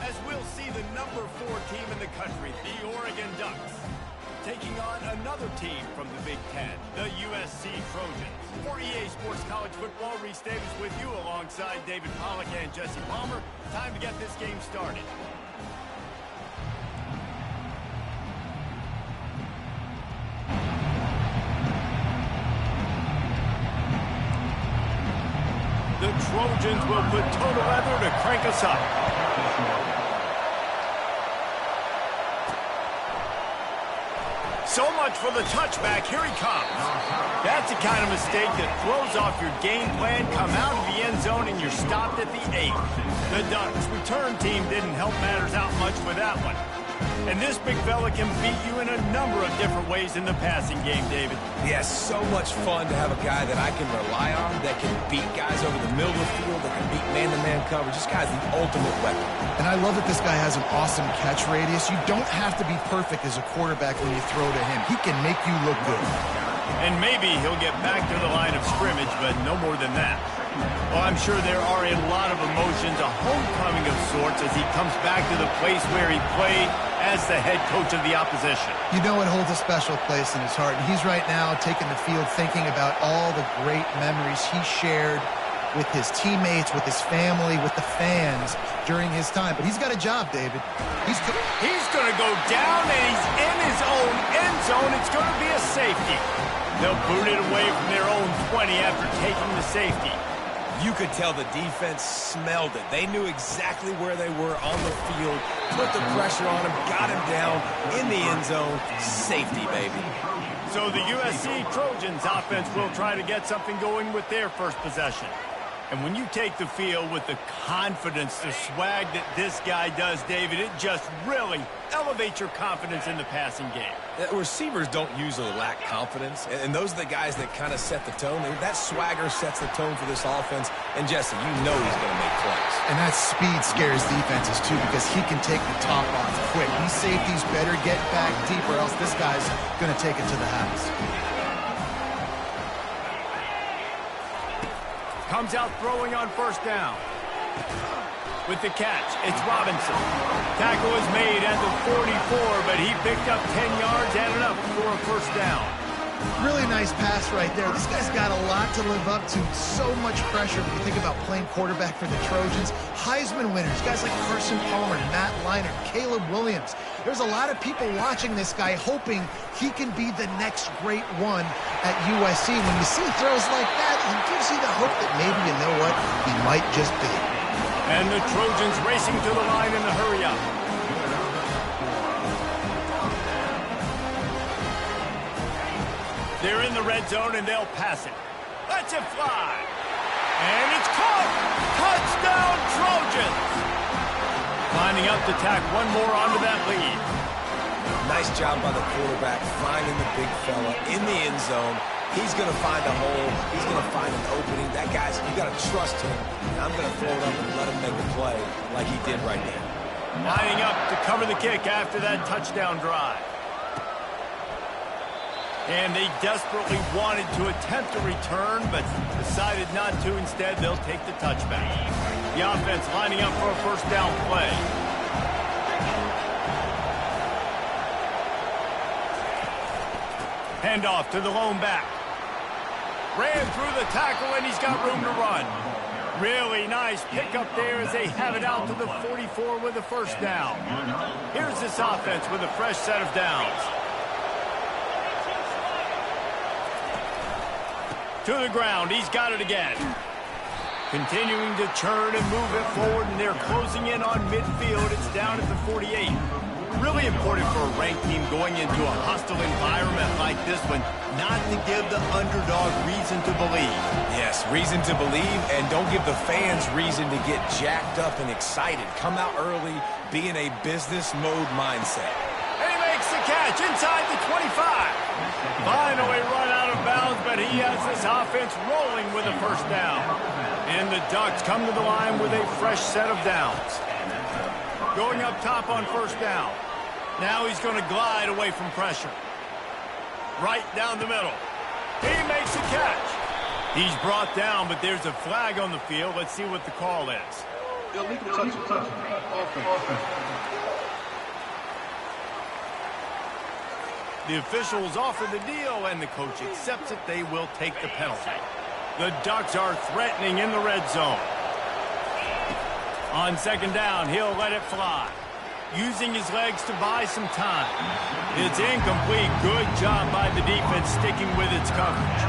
as we'll see the number 4 team in the country, the Oregon Ducks, taking on another team from the Big Ten, the USC Trojans. For EA Sports College Football, Reese Davis with you alongside David Pollack and Jesse Palmer. Time to get this game started. The Trojans will put total leather to crank us up. So much for the touchback. Here he comes. That's the kind of mistake that throws off your game plan. Come out of the end zone and you're stopped at the 8. The Ducks return team didn't help matters out much with that one. And this big fella can beat you in a number of different ways in the passing game, David. Yeah, so much fun to have a guy that I can rely on, that can beat guys over the middle of the field, that can beat man-to-man coverage. This guy's the ultimate weapon. And I love that this guy has an awesome catch radius. You don't have to be perfect as a quarterback when you throw to him. He can make you look good. And maybe he'll get back to the line of scrimmage, but no more than that. Well, I'm sure there are a lot of emotions, a homecoming of sorts, as he comes back to the place where he played as the head coach of the opposition. You know it holds a special place in his heart, and he's right now taking the field thinking about all the great memories he shared with his teammates, with his family, with the fans during his time. But he's got a job, David. He's going to go down, and he's in his own end zone. It's going to be a safety. They'll boot it away from their own 20 after taking the safety. You could tell the defense smelled it. They knew exactly where they were on the field, put the pressure on him, got him down in the end zone. Safety, baby. So the USC Trojans offense will try to get something going with their first possession. And when you take the field with the confidence, the swag that this guy does, David, it just really elevates your confidence in the passing game. Receivers don't usually lack confidence, and those are the guys that kind of set the tone. That swagger sets the tone for this offense. And, Jesse, you know he's going to make plays. And that speed scares defenses, too, because he can take the top off quick. These safeties better get back deep, or else this guy's going to take it to the house. Comes out throwing on first down. With the catch, it's Robinson. Tackle is made at the 44, but he picked up 10 yards, and enough for a first down. Really nice pass right there. This guy's got a lot to live up to. So much pressure when you think about playing quarterback for the Trojans. Heisman winners, guys like Carson Palmer, Matt Leinart, Caleb Williams. There's a lot of people watching this guy, hoping he can be the next great one at USC. When you see throws like that, it gives you the hope that maybe, you know what, he might just be. And the Trojans racing to the line in the hurry-up. They're in the red zone, and they'll pass it. Let's it fly. And it's caught. Touchdown, Trojans. Lining up to tack one more onto that lead. Nice job by the quarterback finding the big fella in the end zone. He's going to find a hole. He's going to find an opening. That guy's, you got to trust him. And I'm going to throw it up and let him make a play like he did right there. Lining up to cover the kick after that touchdown drive. And they desperately wanted to attempt a return, but decided not to. Instead, they'll take the touchback. The offense lining up for a first down play. Handoff to the lone back. Ran through the tackle, and he's got room to run. Really nice pickup there as they have it out to the 44 with a first down. Here's this offense with a fresh set of downs. To the ground, he's got it again. Continuing to churn and move it forward, and they're closing in on midfield. It's down at the 48. Really important for a ranked team going into a hostile environment like this one, not to give the underdog reason to believe. Yes, reason to believe, and don't give the fans reason to get jacked up and excited. Come out early, be in a business mode mindset. And he makes the catch inside the 25. Finally run out of bounds, but he has this offense rolling with a first down. And the Ducks come to the line with a fresh set of downs. Going up top on first down. Now he's going to glide away from pressure. Right down the middle. He makes a catch. He's brought down, but there's a flag on the field. Let's see what the call is. Illegal touch. Offense. The officials offer the deal, and the coach accepts it. They will take the penalty. The Ducks are threatening in the red zone. On second down, he'll let it fly, using his legs to buy some time. It's incomplete. Good job by the defense sticking with its coverage.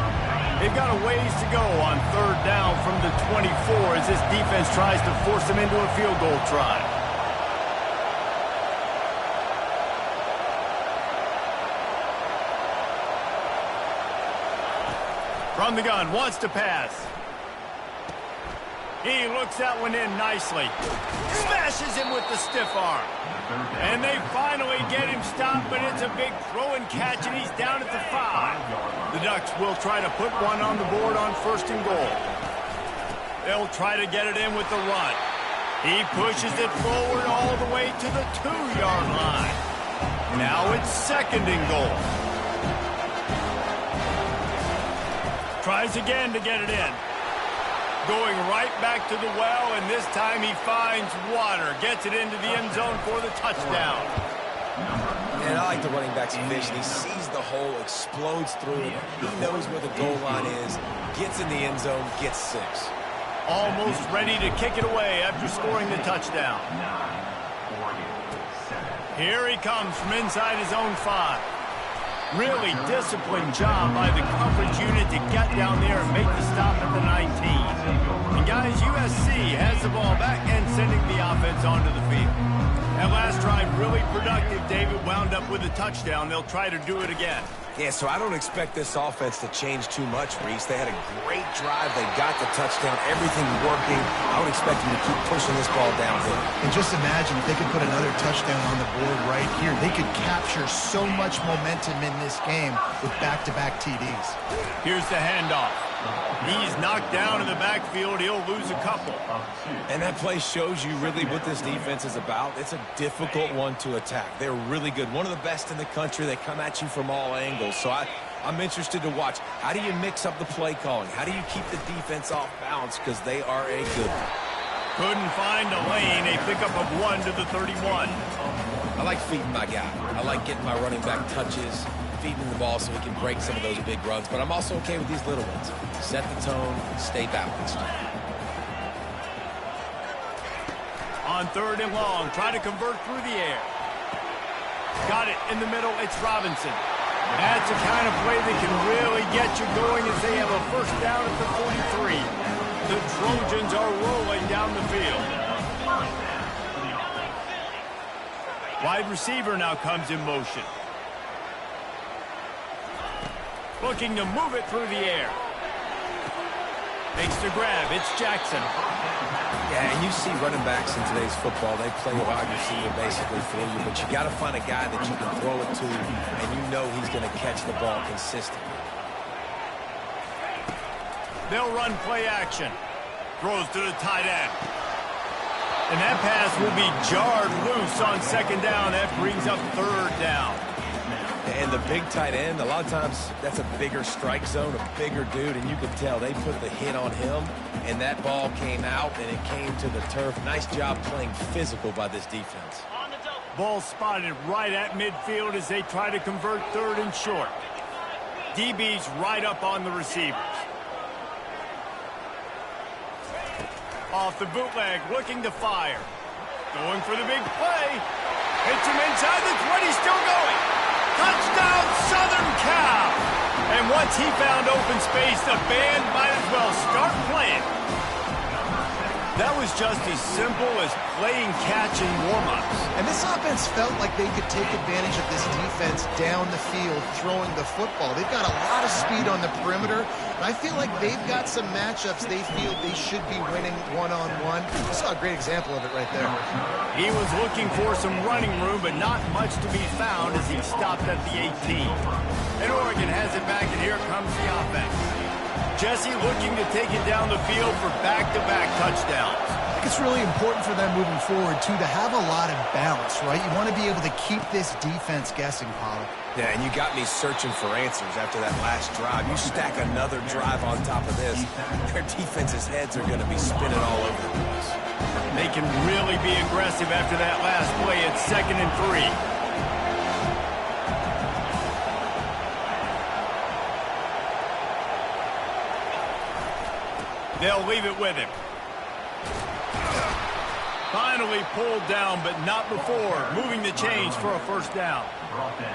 They've got a ways to go on third down from the 24 as this defense tries to force them into a field goal try. From the gun, wants to pass. He looks that one in nicely. Smashes him with the stiff arm. And they finally get him stopped, but it's a big throw and catch, and he's down at the 5. The Ducks will try to put one on the board on first and goal. They'll try to get it in with the run. He pushes it forward all the way to the 2-yard line. Now it's second and goal. Tries again to get it in. Going right back to the well, and this time he finds water. Gets it into the end zone for the touchdown. And I like the running back's vision. He sees the hole, explodes through it. He knows where the goal line is, gets in the end zone, gets 6. Almost ready to kick it away after scoring the touchdown. Here he comes from inside his own 5. Really disciplined job by the coverage unit to get down there and make the stop at the 19. And guys, USC has the ball back and sending the offense onto the field. That last drive really productive. David wound up with a touchdown. They'll try to do it again. Yeah, so I don't expect this offense to change too much, Reese. They had a great drive. They got the touchdown. Everything working. I would expect them to keep pushing this ball downhill. And just imagine if they could put another touchdown on the board right here. They could capture so much momentum in this game with back-to-back TDs. Here's the handoff. He's knocked down in the backfield. He'll lose a couple. And that play shows you really what this defense is about. It's a difficult one to attack. They're really good. One of the best in the country. They come at you from all angles. So I'm interested to watch. How do you mix up the play calling? How do you keep the defense off balance? Because they are a good one. Couldn't find a lane. A pickup of 1 to the 31. I like feeding my guy. I like getting my running back touches, feeding the ball so he can break some of those big runs. But I'm also okay with these little ones. Set the tone, stay balanced. On third and long, try to convert through the air. Got it in the middle. It's Robinson. That's the kind of play that can really get you going as they have a first down at the 43. The Trojans are rolling down the field. Wide receiver now comes in motion. Looking to move it through the air. Makes the grab. It's Jackson. Yeah, and you see running backs in today's football, they play a wide receiver basically for you, but you got to find a guy that you can throw it to, and you know he's going to catch the ball consistently. They'll run play action. Throws to the tight end. And that pass will be jarred loose on second down. That brings up third down. And the big tight end, a lot of times that's a bigger strike zone, a bigger dude, and you can tell they put the hit on him, and that ball came out, and it came to the turf. Nice job playing physical by this defense. Ball spotted right at midfield as they try to convert third and short. DB's right up on the receivers. Off the bootleg, looking to fire. Going for the big play. Hits him inside the 20, still going. Touchdown, Southern Cal! And once he found open space, the band might as well start playing. That was just as simple as playing catch in warm-ups. And this offense felt like they could take advantage of this defense down the field, throwing the football. They've got a lot of speed on the perimeter, and I feel like they've got some matchups they feel they should be winning one-on-one. You saw a great example of it right there. He was looking for some running room, but not much to be found as he stopped at the 18. And Oregon has it back, and here comes the offense. Jesse looking to take it down the field for back-to-back touchdowns. I think it's really important for them moving forward, too, to have a lot of balance, right? You want to be able to keep this defense guessing, Paulo. Yeah, and you got me searching for answers after that last drive. You stack another drive on top of this, their defense's heads are going to be spinning all over the place. They can really be aggressive after that last play. It's 2nd and 3. They'll leave it with him. Finally pulled down, but not before moving the chains for a first down.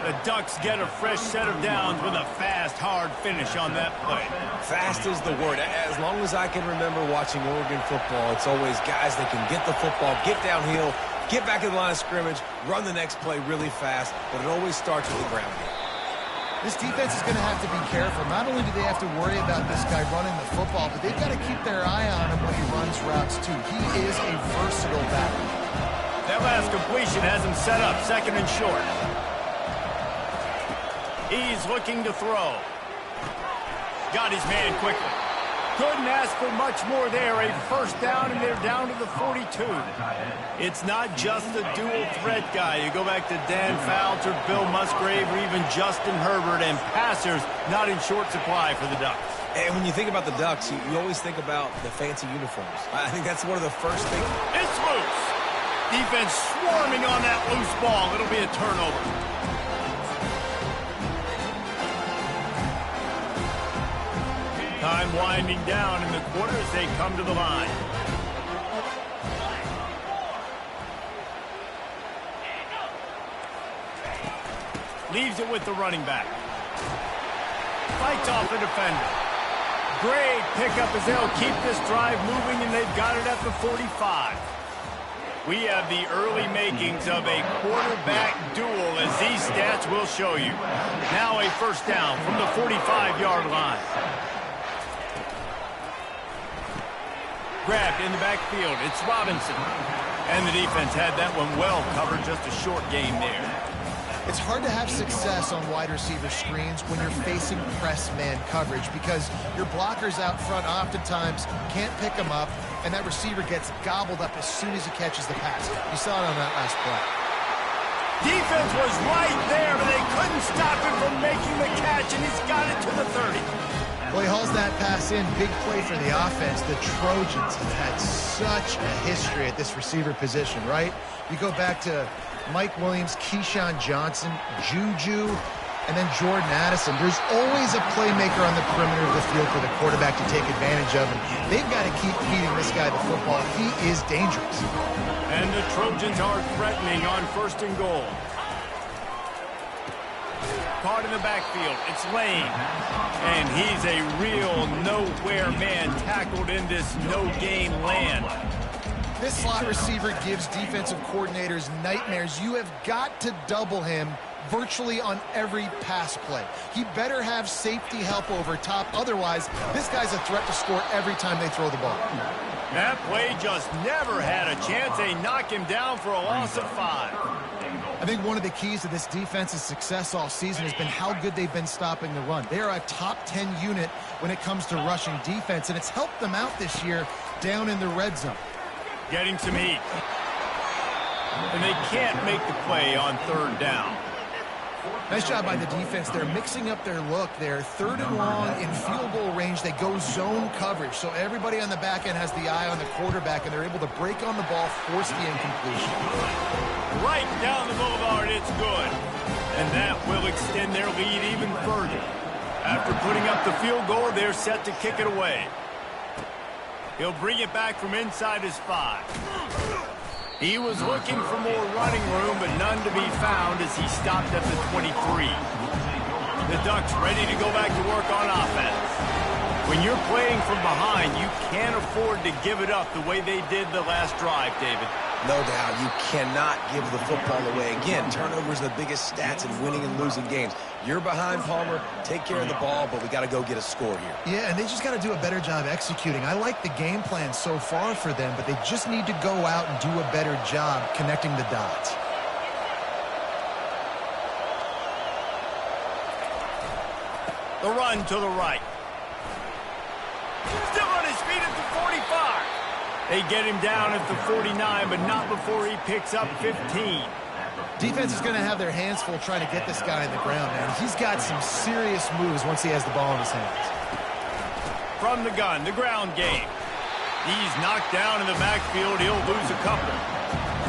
The Ducks get a fresh set of downs with a fast, hard finish on that play. Fast is the word. As long as I can remember watching Oregon football, it's always guys that can get the football, get downhill, get back in the line of scrimmage, run the next play really fast, but it always starts with the ground game. This defense is going to have to be careful. Not only do they have to worry about this guy running the football, but they've got to keep their eye on him when he runs routes, too. He is a versatile back. That last completion has him set up 2nd and short. He's looking to throw. Got his man quickly. Couldn't ask for much more there. A first down, and they're down to the 42. It's not just a dual threat guy. You go back to Dan Fouts or Bill Musgrave or even Justin Herbert, and passers not in short supply for the Ducks. And when you think about the Ducks, you always think about the fancy uniforms. I think that's one of the first things. It's loose. Defense swarming on that loose ball. It'll be a turnover. Time winding down in the quarter as they come to the line. Leaves it with the running back. Fights off the defender. Great pickup as they'll keep this drive moving, and they've got it at the 45. We have the early makings of a quarterback duel, as these stats will show you. Now a first down from the 45-yard line. Grabbed in the backfield. It's Robinson. And the defense had that one well covered. Just a short game there. It's hard to have success on wide receiver screens when you're facing press man coverage because your blockers out front oftentimes can't pick them up, and that receiver gets gobbled up as soon as he catches the pass. You saw it on that last play. Defense was right there, but they couldn't stop him from making the catch, and he's got it to the 30. Well, he hauls that pass in. Big play for the offense. The Trojans have had such a history at this receiver position, right? You go back to Mike Williams, Keyshawn Johnson, Juju, and then Jordan Addison. There's always a playmaker on the perimeter of the field for the quarterback to take advantage of, and they've got to keep feeding this guy the football. He is dangerous. And the Trojans are threatening on 1st and goal. Caught in the backfield. It's Lane. And he's a real nowhere man tackled in this no-game land. This slot receiver gives defensive coordinators nightmares. You have got to double him virtually on every pass play. He better have safety help over top. Otherwise, this guy's a threat to score every time they throw the ball. That play just never had a chance. They knock him down for a loss of 5. I think one of the keys to this defense's success all season has been how good they've been stopping the run. They are a top 10 unit when it comes to rushing defense, and it's helped them out this year down in the red zone. Getting some heat. And they can't make the play on 3rd down. Nice job by the defense. They're mixing up their look. They're 3rd and long in field goal range. They go zone coverage, so everybody on the back end has the eye on the quarterback, and they're able to break on the ball, force the incompletion. Right down the boulevard, it's good. And that will extend their lead even further. After putting up the field goal, they're set to kick it away. He'll bring it back from inside his 5. He was looking for more running room, but none to be found as he stopped at the 23. The Ducks ready to go back to work on offense. When you're playing from behind, you can't afford to give it up the way they did the last drive, David. No doubt, you cannot give the football away. Again, turnovers are the biggest stats in winning and losing games. You're behind, Palmer. Take care of the ball, but we got to go get a score here. Yeah, and they just got to do a better job executing. I like the game plan so far for them, but they just need to go out and do a better job connecting the dots. The run to the right. Still on his feet at the 45. They get him down at the 49, but not before he picks up 15. Defense is going to have their hands full trying to get this guy on the ground, man. He's got some serious moves once he has the ball in his hands. From the gun, the ground game. He's knocked down in the backfield. He'll lose a couple.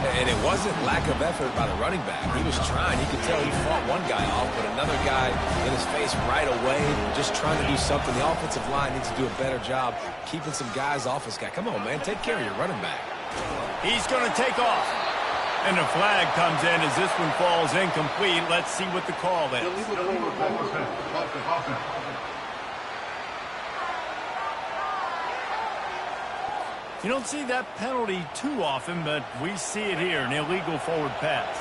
And it wasn't lack of effort by the running back. He was trying. You could tell he fought one guy off, but another guy in his face right away, just trying to do something. The offensive line needs to do a better job keeping some guys off this guy. Come on, man. Take care of your running back. He's going to take off. And a flag comes in as this one falls incomplete. Let's see what the call is. You don't see that penalty too often, but we see it here, an illegal forward pass.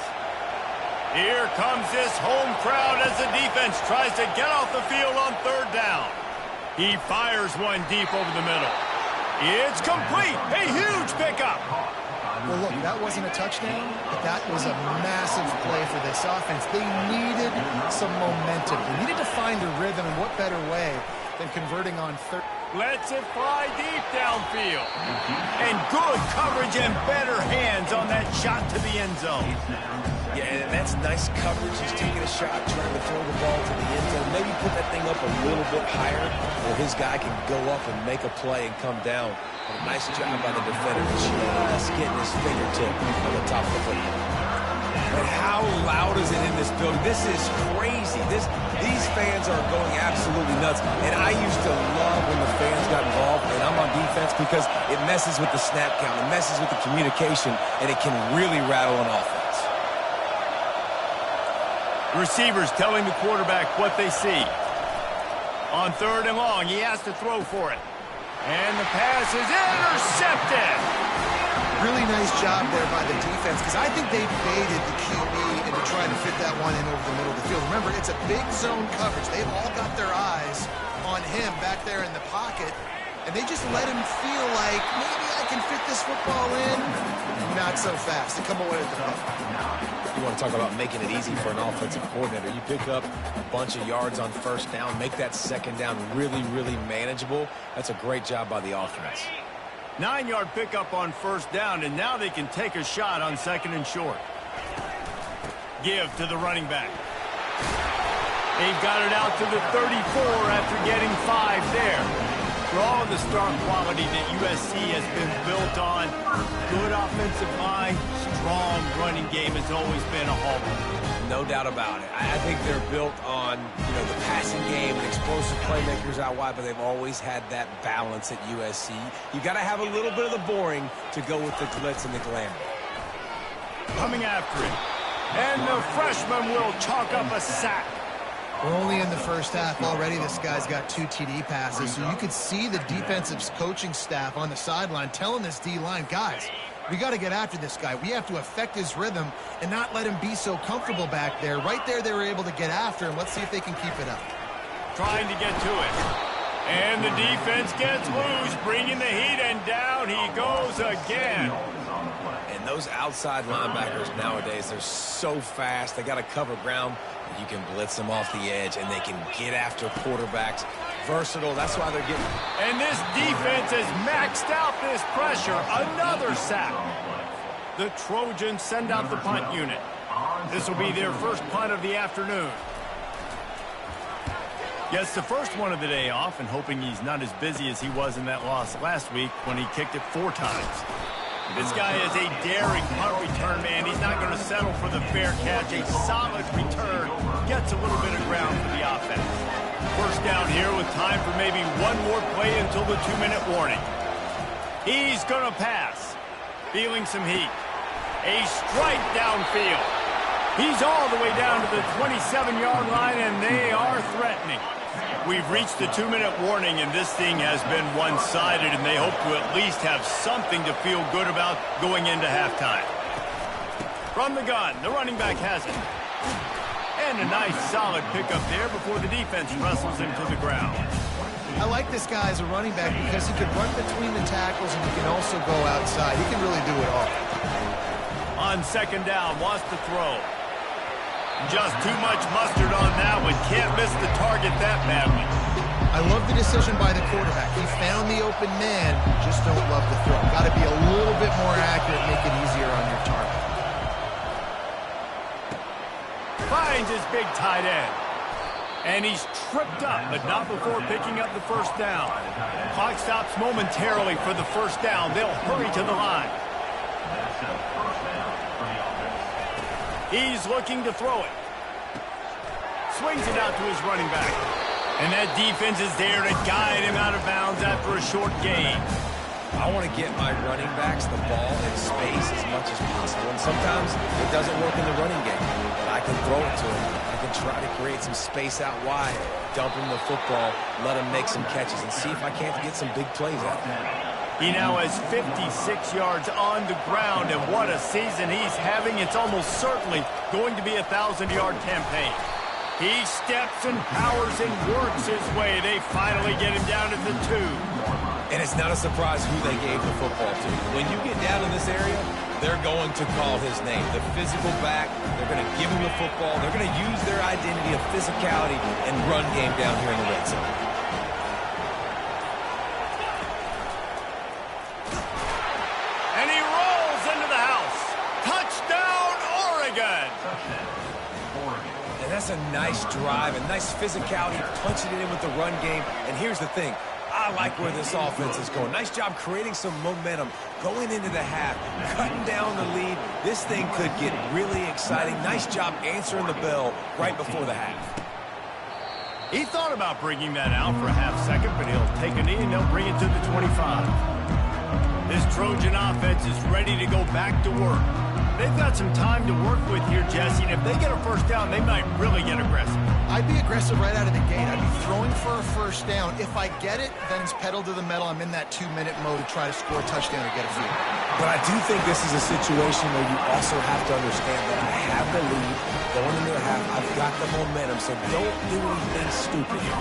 Here comes this home crowd as the defense tries to get off the field on third down. He fires one deep over the middle. It's complete. A huge pickup. Well, look, that wasn't a touchdown, but that was a massive play for this offense. They needed some momentum. They needed to find a rhythm, and what better way than converting on third. Lets it fly deep downfield. And good coverage and better hands on that shot to the end zone. Yeah, and that's nice coverage. He's taking a shot, trying to throw the ball to the end zone. Maybe put that thing up a little bit higher where his guy can go up and make a play and come down. But a nice job by the defender just getting his fingertip on the top of the football. But how loud is it in this building? This is crazy. These fans are going absolutely nuts. And I used to love when the fans got involved, and I'm on defense because it messes with the snap count. It messes with the communication, and it can really rattle an offense. Receivers telling the quarterback what they see. On third and long, he has to throw for it. And the pass is intercepted. Really nice job there by the defense, because I think they baited the QB into trying to fit that one in over the middle of the field. Remember, it's a big zone coverage. They've all got their eyes on him back there in the pocket, and they just let him feel like, maybe I can fit this football in. Not so fast. They come away with the ball. You want to talk about making it easy for an offensive coordinator. You pick up a bunch of yards on first down, make that second down really, really manageable. That's a great job by the offense. 9-yard pickup on first down, and now they can take a shot on second and short. Give to the running back. They've got it out to the 34 after getting 5 there. For all of the star quality that USC has been built on, good offensive line, strong running game has always been a hallmark. No doubt about it. I think they're built on, the passing game and explosive playmakers out wide, but they've always had that balance at USC. You got to have a little bit of the boring to go with the glitz and the glamour. Coming after it. And the freshman will chalk up a sack. We're only in the first half already. This guy's got 2 TD passes, so you could see the defensive coaching staff on the sideline telling this D-line, guys, we got to get after this guy. We have to affect his rhythm and not let him be so comfortable back there. Right there, they were able to get after him. Let's see if they can keep it up. Trying to get to it. And the defense gets loose, bringing the heat, and down he goes again. And those outside linebackers nowadays, they're so fast. They got to cover ground. You can blitz them off the edge, and they can get after quarterbacks. Versatile, that's why they're getting. And this defense has maxed out this pressure. Another sack. The Trojans send out the punt unit. This will be their first punt of the afternoon. Gets the first one of the day off, and hoping he's not as busy as he was in that loss last week when he kicked it 4 times. This guy is a daring punt return man. He's not going to settle for the fair catch. A solid return. Gets a little bit of ground for the offense. First down here with time for maybe one more play until the 2-minute warning. He's going to pass. Feeling some heat. A strike downfield. He's all the way down to the 27-yard line, and they are threatening. We've reached the 2-minute warning, and this thing has been one-sided, and they hope to at least have something to feel good about going into halftime. From the gun, the running back has it. And a nice solid pickup there before the defense wrestles him to the ground. I like this guy as a running back because he can run between the tackles and he can also go outside. He can really do it all. On second down, wants to throw. Just too much mustard on that one. Can't miss the target that badly. I love the decision by the quarterback. He found the open man, just don't love the throw. Got to be a little bit more accurate, make it easier on your target. Finds his big tight end. And he's tripped up, but not before picking up the first down. Clock stops momentarily for the first down. They'll hurry to the line. He's looking to throw it. Swings it out to his running back. And that defense is there to guide him out of bounds after a short gain. I want to get my running backs the ball in space as much as possible. And sometimes it doesn't work in the running game. But I can throw it to him. I can try to create some space out wide, dump him the football, let him make some catches, and see if I can't get some big plays out of him. He now has 56 yards on the ground, and what a season he's having. It's almost certainly going to be a 1,000-yard campaign. He steps and powers and works his way. They finally get him down to the 2. And it's not a surprise who they gave the football to. When you get down in this area, they're going to call his name. The physical back, they're going to give him the football. They're going to use their identity of physicality and run game down here in the red zone. And he rolls into the house. Touchdown, Oregon! And that's a nice drive, a nice physicality, punching it in with the run game. And here's the thing. I like where this offense is going. Nice job creating some momentum, going into the half, cutting down the lead. This thing could get really exciting. Nice job answering the bell right before the half. He thought about bringing that out for a half second, but he'll take a knee and they'll bring it to the 25. This Trojan offense is ready to go back to work. They've got some time to work with here, Jesse, and if they get a first down, they might really get aggressive. I'd be aggressive right out of the gate. I'd be throwing for a first down. If I get it, then it's pedal to the metal. I'm in that 2-minute mode to try to score a touchdown or get a field. But I do think this is a situation where you also have to understand that I have the lead going into the half. I've got the momentum, so don't do anything stupid here.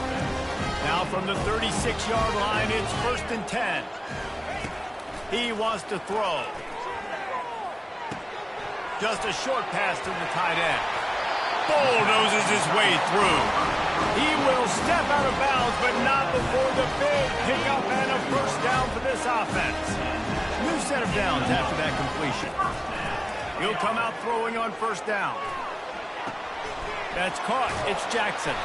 Now from the 36-yard line, it's 1st and 10. He wants to throw. Just a short pass to the tight end. Bulldozes his way through. He will step out of bounds, but not before the big pickup and a first down for this offense. New set of downs after that completion. He'll come out throwing on first down. That's caught. It's Jackson.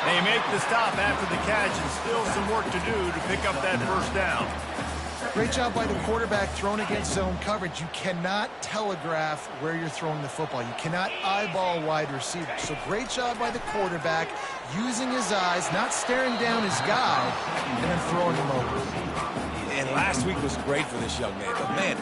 They make the stop after the catch, and still some work to do to pick up that first down. Great job by the quarterback throwing against zone coverage. You cannot telegraph where you're throwing the football. You cannot eyeball wide receivers. So great job by the quarterback using his eyes, not staring down his guy, and then throwing him over. And last week was great for this young man. But, man,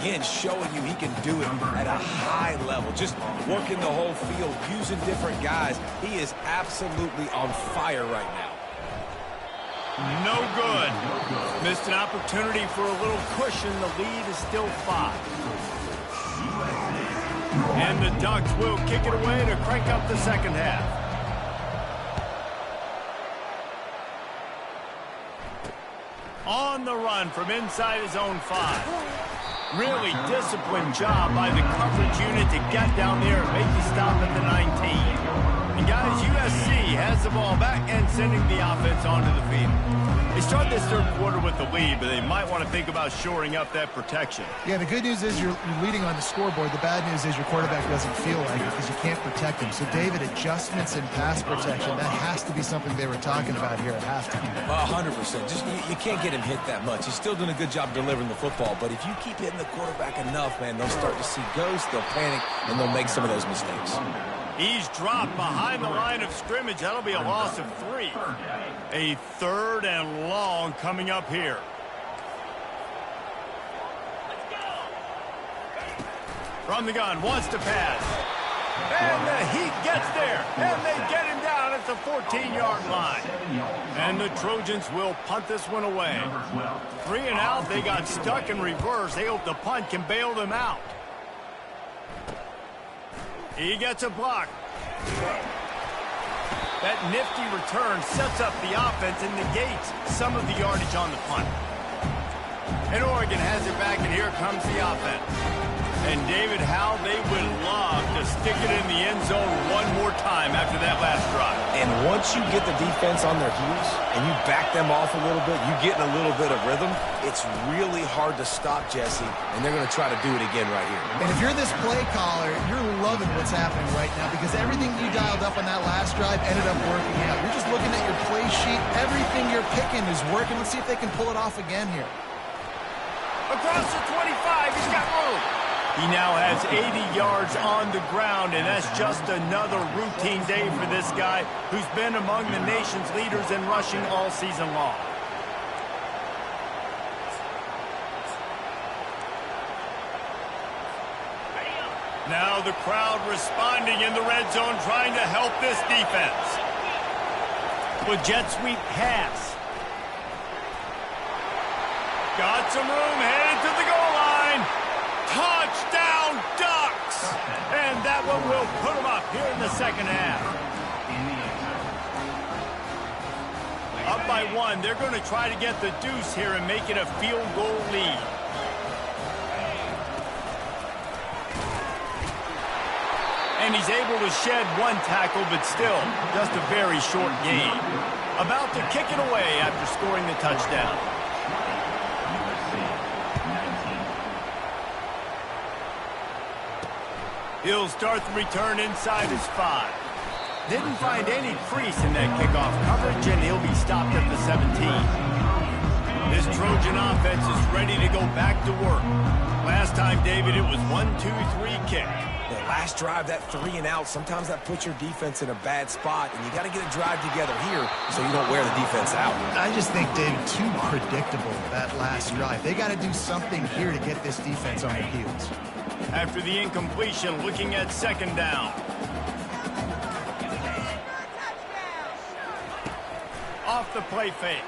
again, showing you he can do it at a high level. Just working the whole field, using different guys. He is absolutely on fire right now. No good. Missed an opportunity for a little cushion. The lead is still 5. And the Ducks will kick it away to crank up the second half. On the run from inside his own 5. Really disciplined job by the coverage unit to get down there and make the stop at the 19. And guys, USC has the ball back and sending the offense onto the field. They start this third quarter with the lead, but they might want to think about shoring up that protection. Yeah, the good news is you're leading on the scoreboard. The bad news is your quarterback doesn't feel like it because you can't protect him. So, David, adjustments in pass protection, that has to be something they were talking about here at halftime. 100%. Just you can't get him hit that much. He's still doing a good job delivering the football, but if you keep hitting the quarterback enough, man, they'll start to see ghosts, they'll panic, and they'll make some of those mistakes. He's dropped behind the line of scrimmage. That'll be a loss of 3. A 3rd and long coming up here. From the gun, wants to pass. And the Heat gets there. And they get him down at the 14-yard line. And the Trojans will punt this one away. 3 and out. They got stuck in reverse. They hope the punt can bail them out. He gets a block. That nifty return sets up the offense and negates some of the yardage on the punt. And Oregon has it back, and here comes the offense. And David, how they would love to stick it in the end zone one more time after that last drive. And one once you get the defense on their heels and you back them off a little bit, you get in a little bit of rhythm, it's really hard to stop Jesse, and they're going to try to do it again right here. And if you're this play caller, you're loving what's happening right now because everything you dialed up on that last drive ended up working out. You're just looking at your play sheet. Everything you're picking is working. Let's see if they can pull it off again here. Across the 25, he's got room. He now has 80 yards on the ground, and that's just another routine day for this guy who's been among the nation's leaders in rushing all season long. Now the crowd responding in the red zone, trying to help this defense. With jet sweep pass. Got some room, headed to the goal line. Touchdown, Ducks! And that one will put them up here in the second half. Up by one, they're going to try to get the deuce here and make it a field goal lead. And he's able to shed one tackle, but still just a very short gain. About to kick it away after scoring the touchdown. He'll start the return inside his 5. Didn't find any crease in that kickoff coverage, and he'll be stopped at the 17. This Trojan offense is ready to go back to work. Last time, David, it was 1-2-3 kick. That last drive, that 3 and out, sometimes that puts your defense in a bad spot, and you got to get a drive together here so you don't wear the defense out. I just think, David, too predictable, that last drive. They got to do something here to get this defense on their heels. After the incompletion, looking at second down. Off the play fake.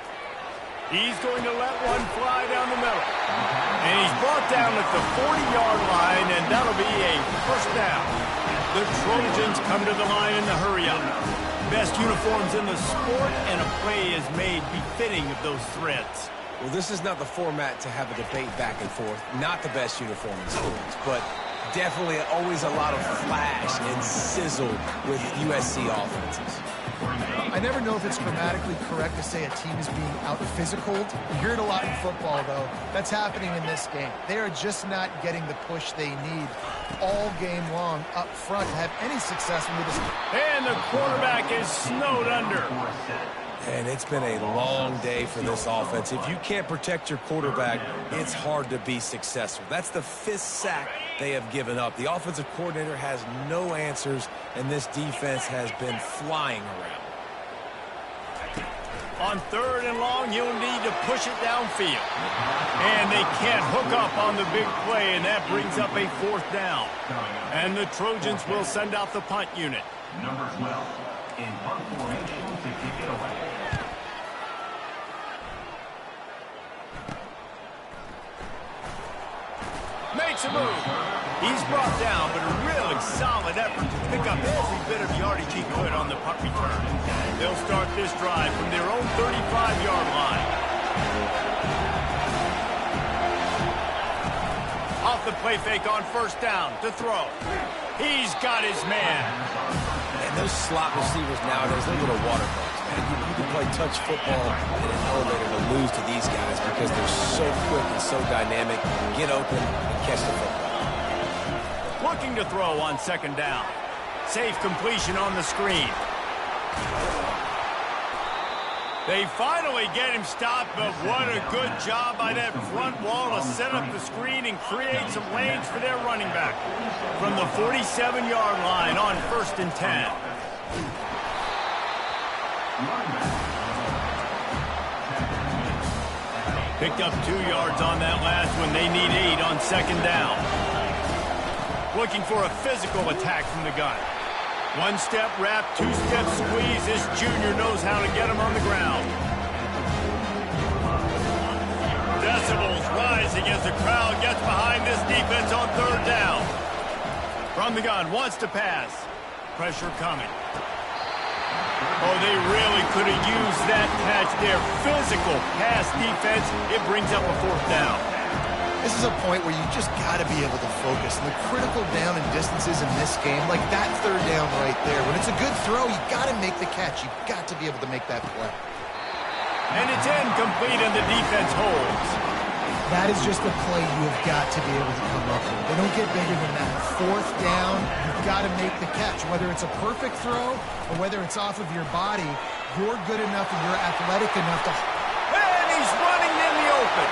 He's going to let one fly down the middle. And he's brought down at the 40-yard line, and that'll be a first down. The Trojans come to the line in the hurry-up. Best uniforms in the sport, and a play is made befitting of those threads. Well, this is not the format to have a debate back and forth. Not the best uniform in sports, but definitely always a lot of flash and sizzle with USC offenses. I never know if it's grammatically correct to say a team is being out-physicaled. You hear it a lot in football, though. That's happening in this game. They are just not getting the push they need all game long up front to have any success with this. And the quarterback is snowed under. And it's been a long day for this offense. If you can't protect your quarterback, it's hard to be successful. That's the 5th sack they have given up. The offensive coordinator has no answers, and this defense has been flying around. On 3rd and long, you'll need to push it downfield. And they can't hook up on the big play, and that brings up a 4th down. And the Trojans will send out the punt unit. Number 12 in punt formation to kick it away. Makes a move. He's brought down, but a really solid effort to pick up every bit of yardage he could on the punt return. They'll start this drive from their own 35-yard line. Off the play fake on 1st down to throw. He's got his man. And those slot receivers nowadays, they're little water bugs, man. You can play touch football in an elevator to lose to these guys because they're so quick and so dynamic. Get open and catch the football. Looking to throw on 2nd down. Safe completion on the screen. They finally get him stopped, but what a good job by that front wall to set up the screen and create some lanes for their running back. From the 47-yard line on 1st and 10. Picked up 2 yards on that last one. They need 8 on 2nd down. Looking for a physical attack from the gun. 1-step wrap, 2-step squeeze. This junior knows how to get him on the ground. Decibels rising as the crowd gets behind this defense on 3rd down. From the gun, wants to pass. Pressure coming. Oh, they really could have used that catch there. Physical pass defense. It brings up a 4th down. This is a point where you just got to be able to focus. And the critical down and distances in this game, like that third down right there, when it's a good throw, you got to make the catch. You've got to be able to make that play. And it's incomplete, and the defense holds. That is just a play you have got to be able to come up with. They don't get bigger than that. Fourth down, you've got to make the catch. Whether it's a perfect throw or whether it's off of your body, you're good enough and you're athletic enough to... And he's running in the open.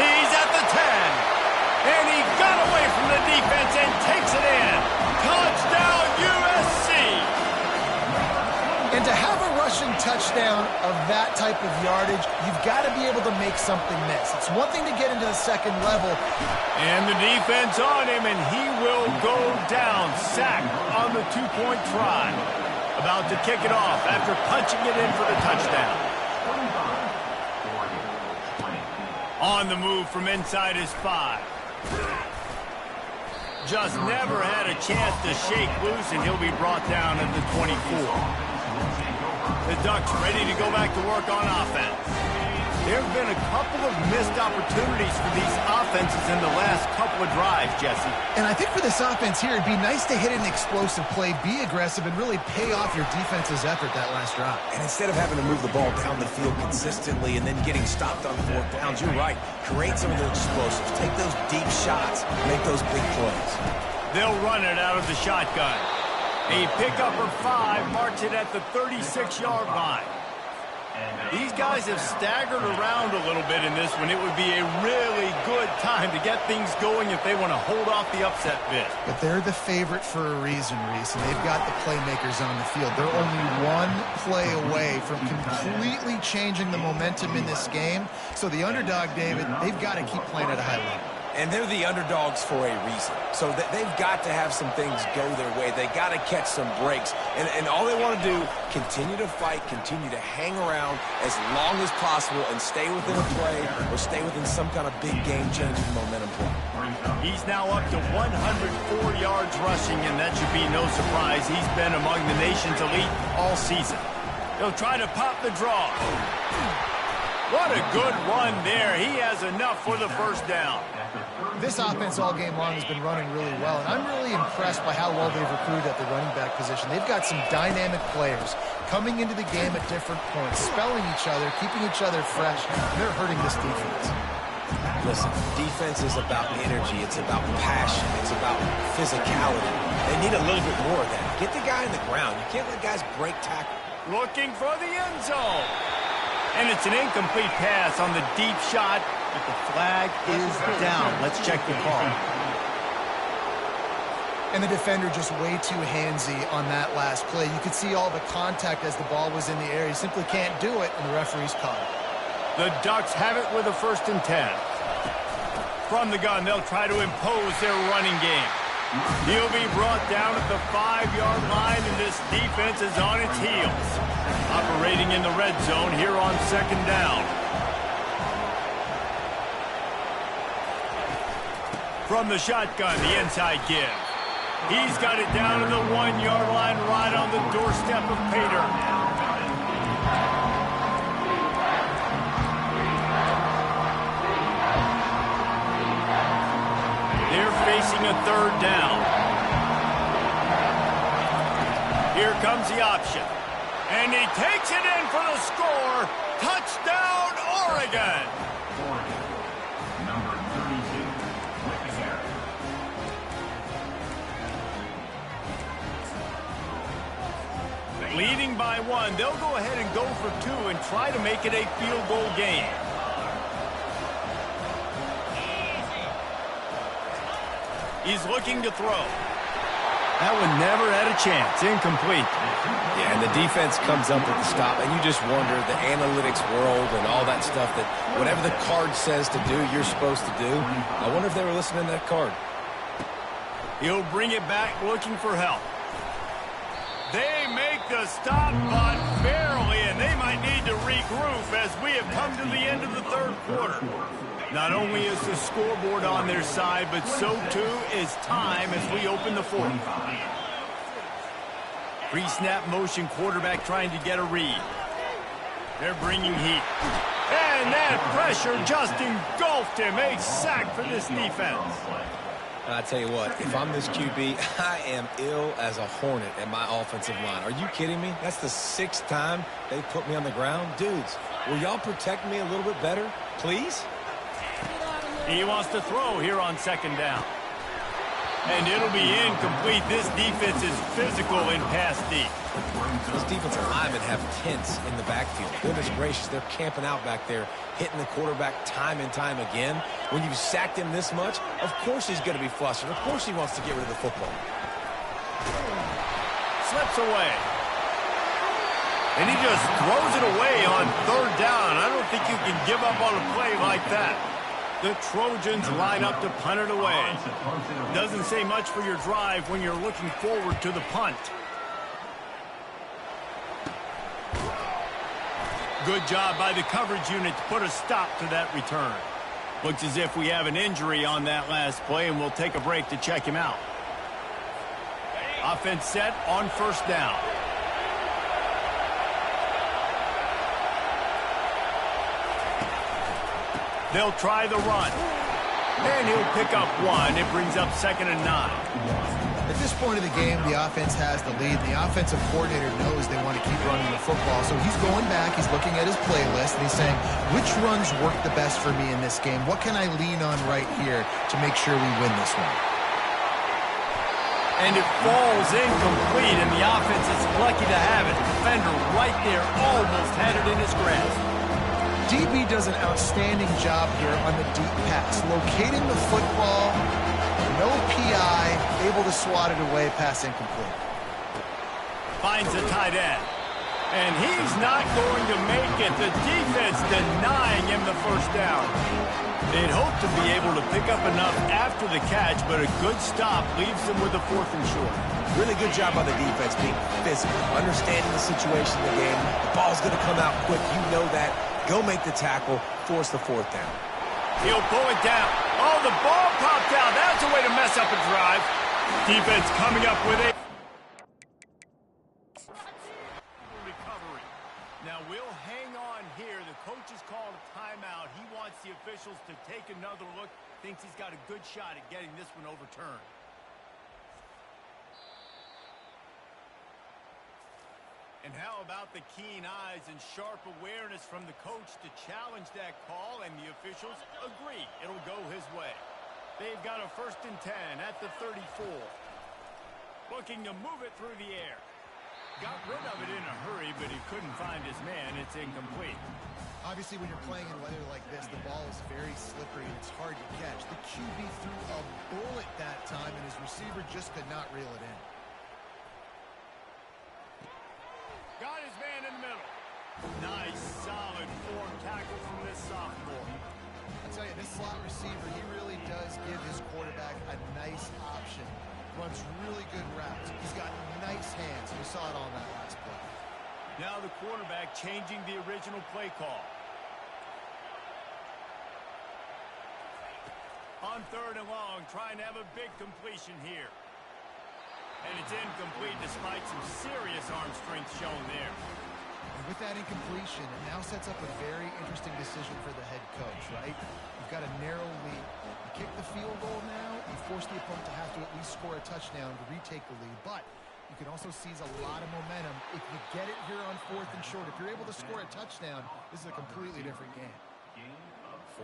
He's at the 10. And he got away from the defense and takes it in. Touchdown, USC. And to have a rushing touchdown of that type of yardage, you've got to be able to make something miss. It's one thing to get into the second level. And the defense on him, and he will go down. Sacked on the two-point try. About to kick it off after punching it in for the touchdown. On the move from inside his 5. Just never had a chance to shake loose, and he'll be brought down at the 24. The Ducks ready to go back to work on offense. There have been a couple of missed opportunities for these offenses in the last couple of drives, Jesse. And I think for this offense here, it'd be nice to hit an explosive play, be aggressive, and really pay off your defense's effort that last drive. And instead of having to move the ball down the field consistently and then getting stopped on fourth downs, you're right. Create some of those explosives. Take those deep shots. Make those big plays. They'll run it out of the shotgun. A pickup of 5 marks it at the 36-yard line. These guys have staggered around a little bit in this one. It would be a really good time to get things going if they want to hold off the upset bid. But they're the favorite for a reason, Reese, and they've got the playmakers on the field. They're only one play away from completely changing the momentum in this game. So the underdog, David, they've got to keep playing at a high level. And they're the underdogs for a reason. So they've got to have some things go their way. They got to catch some breaks. And all they want to do, continue to fight, continue to hang around as long as possible and stay within a play or stay within some kind of big game-changing momentum play. He's now up to 104 yards rushing, and that should be no surprise. He's been among the nation's elite all season. He'll try to pop the draw. What a good run there. He has enough for the first down. This offense all game long has been running really well, and I'm really impressed by how well they've recruited at the running back position. They've got some dynamic players coming into the game at different points, spelling each other, keeping each other fresh. They're hurting this defense. Listen, defense is about energy. It's about passion. It's about physicality. They need a little bit more of that. Get the guy in the ground. You can't let guys break tackle. Looking for the end zone. And it's an incomplete pass on the deep shot, but the flag is down. Let's check the call. And the defender just way too handsy on that last play. You could see all the contact as the ball was in the air. He simply can't do it, and the referee's caught it. The Ducks have it with a 1st and 10. From the gun, they'll try to impose their running game. He'll be brought down at the 5-yard line, and this defense is on its heels. Operating in the red zone here on 2nd down. From the shotgun, the inside give. He's got it down to the 1-yard line right on the doorstep of Pater. They're facing a 3rd down. Here comes the option. And he takes it in for the score. Touchdown, Oregon. Number 32, Whittaker. Leading by 1, they'll go ahead and go for 2 and try to make it a field goal game. He's looking to throw. That one never had a chance. Incomplete. Yeah, and the defense comes up with the stop, and you just wonder, the analytics world and all that stuff, that whatever the card says to do, you're supposed to do. I wonder if they were listening to that card. He'll bring it back looking for help. They make the stop, but barely, and they might need to regroup as we have come to the end of the 3rd quarter. Not only is the scoreboard on their side, but so too is time as we open the 4th. Pre-snap motion, quarterback trying to get a read. They're bringing heat. And And that pressure just engulfed him. A sack for this defense. I tell you what, if I'm this QB, I am ill as a hornet at my offensive line. Are you kidding me? That's the 6th time they put me on the ground. Dudes, will y'all protect me a little bit better, please? He wants to throw here on 2nd down. And it'll be incomplete. This defense is physical in pass deep. Those defensive linemen have tents in the backfield. Goodness gracious, they're camping out back there, hitting the quarterback time and time again. When you've sacked him this much, of course he's going to be flustered. Of course he wants to get rid of the football. Slips away. And he just throws it away on 3rd down. I don't think you can give up on a play like that. The Trojans line up to punt it away. Doesn't say much for your drive when you're looking forward to the punt. Good job by the coverage unit to put a stop to that return. Looks as if we have an injury on that last play, and we'll take a break to check him out. Offense set on 1st down. They'll try the run. And he'll pick up 1. It brings up 2nd and 9. At this point of the game, the offense has the lead. The offensive coordinator knows they want to keep running the football. So he's going back, he's looking at his playlist, and he's saying, which runs work the best for me in this game? What can I lean on right here to make sure we win this one? And it falls incomplete, and the offense is lucky to have it. Defender right there almost had it in his grasp. DB does an outstanding job here on the deep pass, locating the football, no PI, able to swat it away, pass incomplete. Finds the tight end. And he's not going to make it. The defense denying him the 1st down. They'd hope to be able to pick up enough after the catch, but a good stop leaves them with a 4th and short. Really good job by the defense being physical, understanding the situation in the game. The ball's going to come out quick. You know that. Go make the tackle, force the 4th down. He'll pull it down. Oh, the ball popped out. That's a way to mess up a drive. Defense coming up with a recovery. Now we'll hang on here. The coach has called a timeout. He wants the officials to take another look. Thinks he's got a good shot at getting this one overturned. And how about the keen eyes and sharp awareness from the coach to challenge that call, and the officials agree it'll go his way. They've got a 1st and 10 at the 34. Looking to move it through the air. Got rid of it in a hurry, but he couldn't find his man. It's incomplete. Obviously, when you're playing in weather like this, the ball is very slippery and it's hard to catch. The QB threw a bullet that time, and his receiver just could not reel it in. Got his man in the middle. Nice, solid form tackle from this sophomore. I tell you, this slot receiver, he really does give his quarterback a nice option. Runs really good routes. He's got nice hands. We saw it on that last play. Now the quarterback changing the original play call. On 3rd and long, trying to have a big completion here. And it's incomplete despite some serious arm strength shown there. And with that incompletion, it now sets up a very interesting decision for the head coach, right? You've got a narrow lead. You kick the field goal now, you force the opponent to have to at least score a touchdown to retake the lead. But you can also seize a lot of momentum if you get it here on 4th and short. If you're able to score a touchdown, this is a completely different game.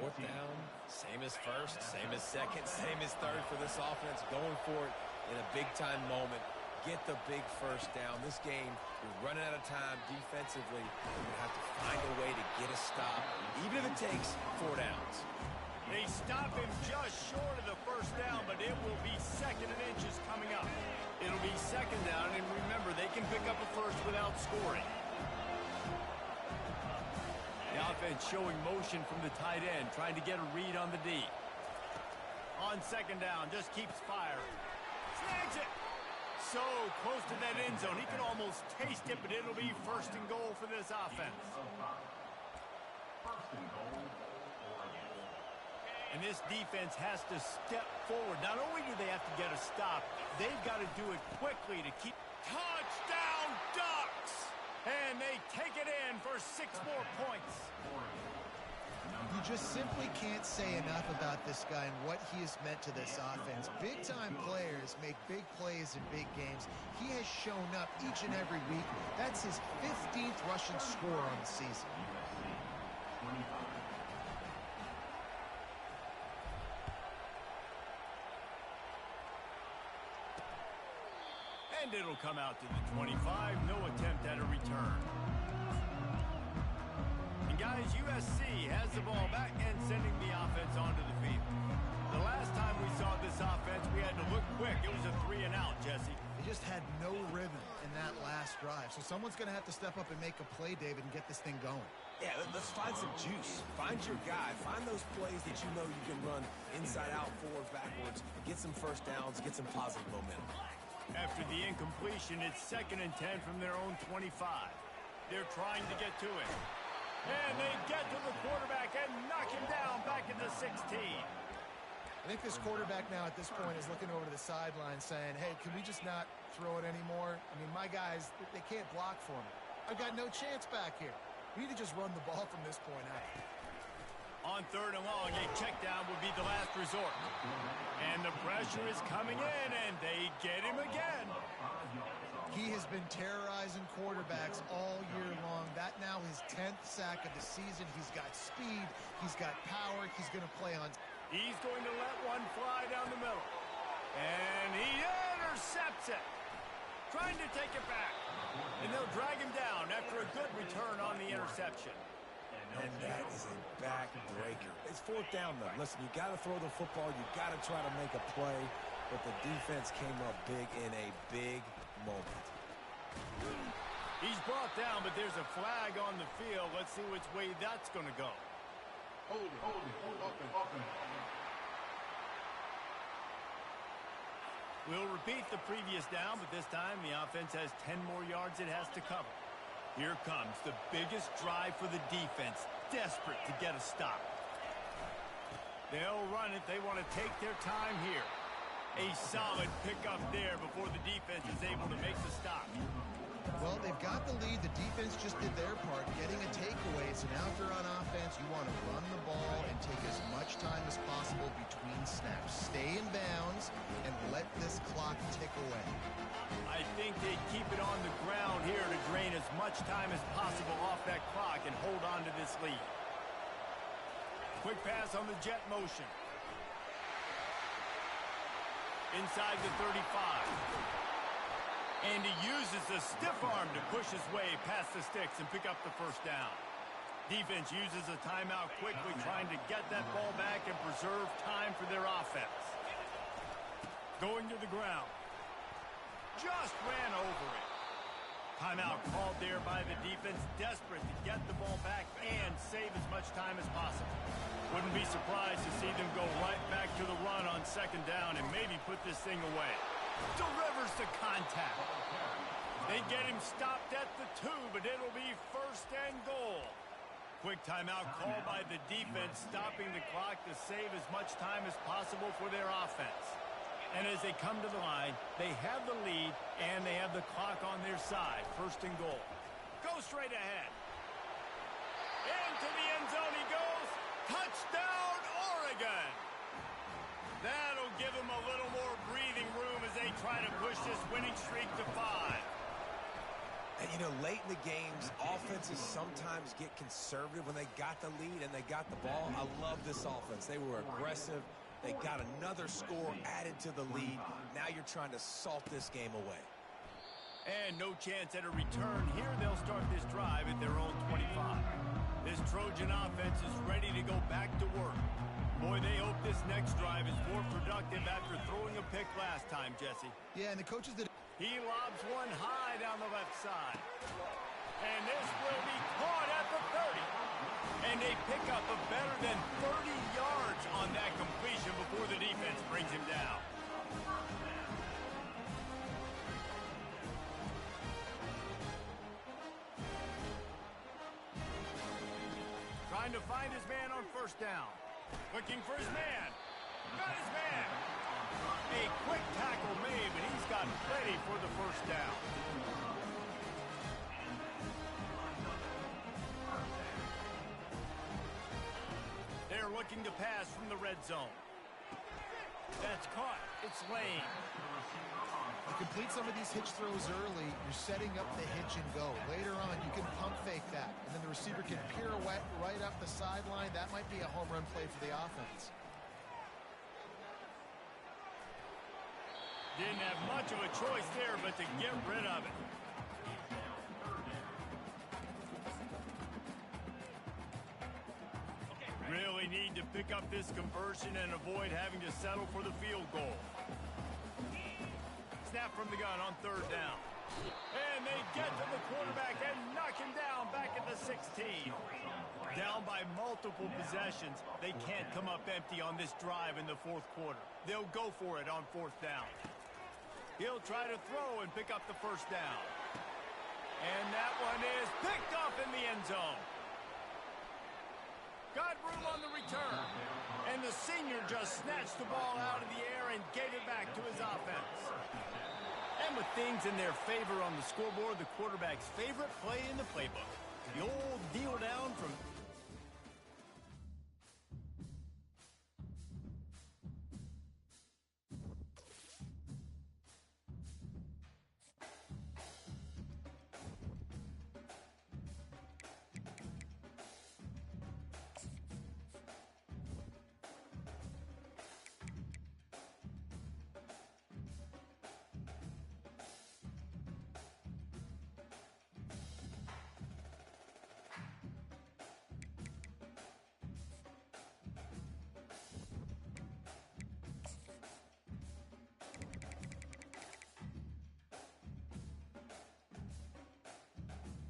4th down, same as 1st, same as 2nd, same as 3rd for this offense. Going for it in a big-time moment. Get the big 1st down. This game, we're running out of time defensively. We're going to have to find a way to get a stop, even if it takes 4 downs. They stop him just short of the 1st down, but it will be 2nd and inches coming up. It'll be 2nd down, and remember, they can pick up a 1st without scoring. The offense showing motion from the tight end, trying to get a read on the D. On 2nd down, just keeps firing. Snags it. So close to that end zone. He can almost taste it, but it'll be 1st and goal for this offense. And this defense has to step forward. Not only do they have to get a stop, they've got to do it quickly to keep... Touchdown, Ducks! And they take it in for 6 more points. You just simply can't say enough about this guy and what he has meant to this offense. Big-time players make big plays in big games. He has shown up each and every week. That's his 15th rushing score on the season. And it'll come out to the 25. No attempt at a return. And guys, USC has the ball back and sending the offense onto the field. The last time we saw this offense, we had to look quick. It was a 3-and-out, Jesse. They just had no rhythm in that last drive. So someone's going to have to step up and make a play, David, and get this thing going. Yeah, let's find some juice. Find your guy. Find those plays that you know you can run inside out, forward, backwards. Get some first downs. Get some positive momentum. After the incompletion, it's 2nd and 10 from their own 25. They're trying to get to it. And they get to the quarterback and knock him down back at the 16. I think this quarterback now at this point is looking over to the sideline saying, hey, can we just not throw it anymore? I mean, my guys, they can't block for me. I've got no chance back here. We need to just run the ball from this point out. On 3rd and long, a check down would be the last resort. And the pressure is coming in, and they get him again. He has been terrorizing quarterbacks all year long. That now his 10th sack of the season. He's got speed. He's got power. He's going to play on. He's going to let one fly down the middle. And he intercepts it. Trying to take it back. And they'll drag him down after a good return on the interception. And that is a backbreaker. It's 4th down, though. Listen, you got to throw the football. You got to try to make a play. But the defense came up big in a big moment. He's brought down, but there's a flag on the field. Let's see which way that's going to go. Hold it. We'll repeat the previous down, but this time the offense has 10 more yards it has to cover. Here comes the biggest drive for the defense, desperate to get a stop. They'll run it. They want to take their time here. A solid pickup there before the defense is able to make the stop. Well, they've got the lead. The defense just did their part, getting a takeaway. So now if you're on offense, you want to run the ball and take as much time as possible between snaps. Stay in bounds and let this clock tick away. I think they keep it on the ground here to drain as much time as possible off that clock and hold on to this lead. Quick pass on the jet motion. Inside the 35. And he uses the stiff arm to push his way past the sticks and pick up the first down. Defense uses a timeout quickly, trying to get that ball back and preserve time for their offense. Going to the ground. Just ran over it. Timeout called there by the defense, desperate to get the ball back and save as much time as possible. Wouldn't be surprised to see them go right back to the run on 2nd down and maybe put this thing away. Delivers the contact. They get him stopped at the 2, but it'll be 1st and goal. Quick timeout called by the defense, stopping the clock to save as much time as possible for their offense. And as they come to the line, they have the lead and they have the clock on their side. 1st and goal. Go straight ahead. Into the end zone he goes. Touchdown, Oregon. That'll give them a little more breathing room as they try to push this winning streak to 5. And, you know, late in the games, offenses sometimes get conservative when they got the lead and they got the ball. I love this offense. They were aggressive. They got another score added to the lead. Now you're trying to salt this game away. And no chance at a return here. They'll start this drive at their own 25. This Trojan offense is ready to go back to work. Boy, they hope this next drive is more productive after throwing a pick last time, Jesse. Yeah, and the coaches did. He lobs one high down the left side. And this will be caught at the 30. And they pick up a better than 30 yards on that completion before the defense brings him down. Trying to find his man on 1st down. Looking for his man. Got his man. A quick tackle made, but he's got plenty for the 1st down. are looking to pass from the red zone. That's caught. It's Lane. You complete some of these hitch throws early, you're setting up the hitch and go. Later on, you can pump fake that, and then the receiver can pirouette right up the sideline. That might be a home run play for the offense. Didn't have much of a choice there but to get rid of it. Really need to pick up this conversion and avoid having to settle for the field goal. Snap from the gun on third down. And they get to the quarterback and knock him down back at the 16. Down by multiple possessions, they can't come up empty on this drive in the fourth quarter. They'll go for it on fourth down. He'll try to throw and pick up the first down. And that one is picked off in the end zone. Got room on the return. And the senior just snatched the ball out of the air and gave it back to his offense. And with things in their favor on the scoreboard, the quarterback's favorite play in the playbook. The old kneel down from